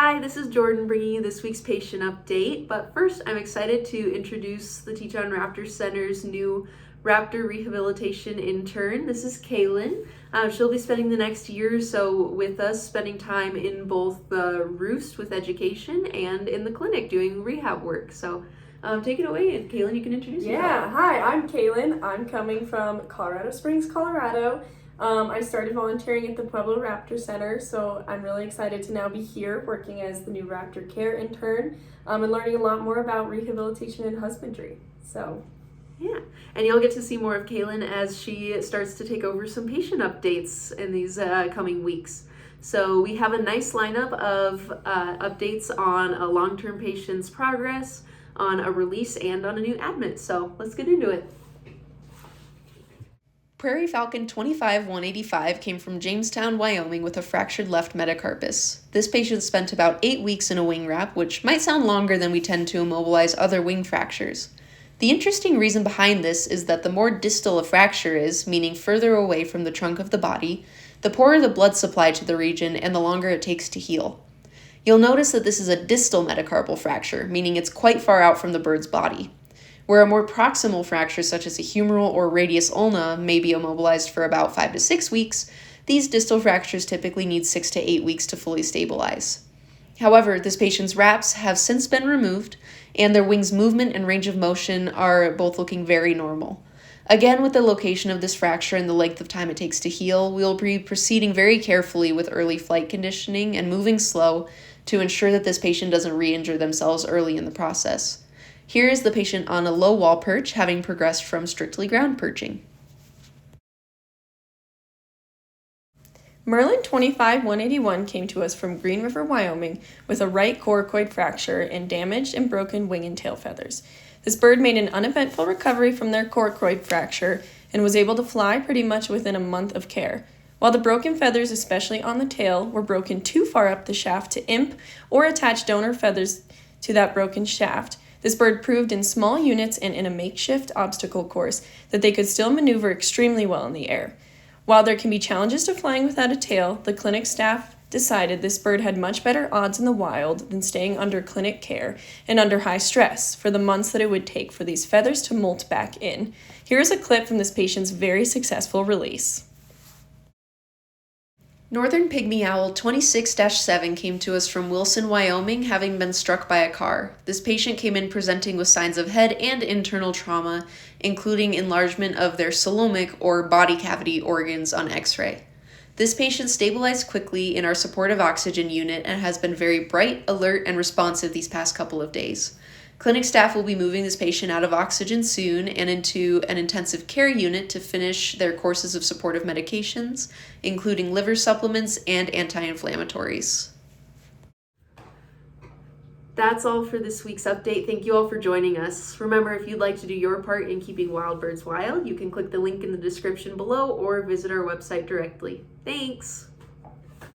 Hi, this is Jordan bringing you this week's patient update, but first I'm excited to introduce the Teach on Raptor Center's new Raptor Rehabilitation Intern. This is Kaylin. She'll be spending the next year or so with us, spending time in both the roost with education and in the clinic doing rehab work. So take it away, and Kaylin, you can introduce yourself. Yeah, hi, I'm Kaylin. I'm coming from Colorado Springs, Colorado. I started volunteering at the Pueblo Raptor Center, so I'm really excited to now be here working as the new Raptor Care intern and learning a lot more about rehabilitation and husbandry. Yeah, and you'll get to see more of Kaylin as she starts to take over some patient updates in these coming weeks. So we have a nice lineup of updates on a long-term patient's progress, on a release, and on a new admit. So let's get into it. Prairie Falcon 25185 came from Jamestown, Wyoming with a fractured left metacarpus. This patient spent about 8 weeks in a wing wrap, which might sound longer than we tend to immobilize other wing fractures. The interesting reason behind this is that the more distal a fracture is, meaning further away from the trunk of the body, the poorer the blood supply to the region and the longer it takes to heal. You'll notice that this is a distal metacarpal fracture, meaning it's quite far out from the bird's body. Where a more proximal fracture such as a humeral or radius ulna may be immobilized for about 5 to 6 weeks, these distal fractures typically need 6 to 8 weeks to fully stabilize. However, this patient's wraps have since been removed, and their wings' movement and range of motion are both looking very normal. Again, with the location of this fracture and the length of time it takes to heal, we'll be proceeding very carefully with early flight conditioning and moving slow to ensure that this patient doesn't re-injure themselves early in the process. Here is the patient on a low wall perch, having progressed from strictly ground perching. Merlin 25181 came to us from Green River, Wyoming with a right coracoid fracture and damaged and broken wing and tail feathers. This bird made an uneventful recovery from their coracoid fracture and was able to fly pretty much within a month of care. While the broken feathers, especially on the tail, were broken too far up the shaft to imp or attach donor feathers to that broken shaft, this bird proved in small units and in a makeshift obstacle course that they could still maneuver extremely well in the air. While there can be challenges to flying without a tail, the clinic staff decided this bird had much better odds in the wild than staying under clinic care and under high stress for the months that it would take for these feathers to molt back in. Here is a clip from this patient's very successful release. Northern Pygmy Owl 26-7 came to us from Wilson, Wyoming, having been struck by a car. This patient came in presenting with signs of head and internal trauma, including enlargement of their coelomic or body cavity organs on X-ray. This patient stabilized quickly in our supportive oxygen unit and has been very bright, alert, and responsive these past couple of days. Clinic staff will be moving this patient out of oxygen soon and into an intensive care unit to finish their courses of supportive medications, including liver supplements and anti-inflammatories. That's all for this week's update. Thank you all for joining us. Remember, if you'd like to do your part in keeping wild birds wild, you can click the link in the description below or visit our website directly. Thanks!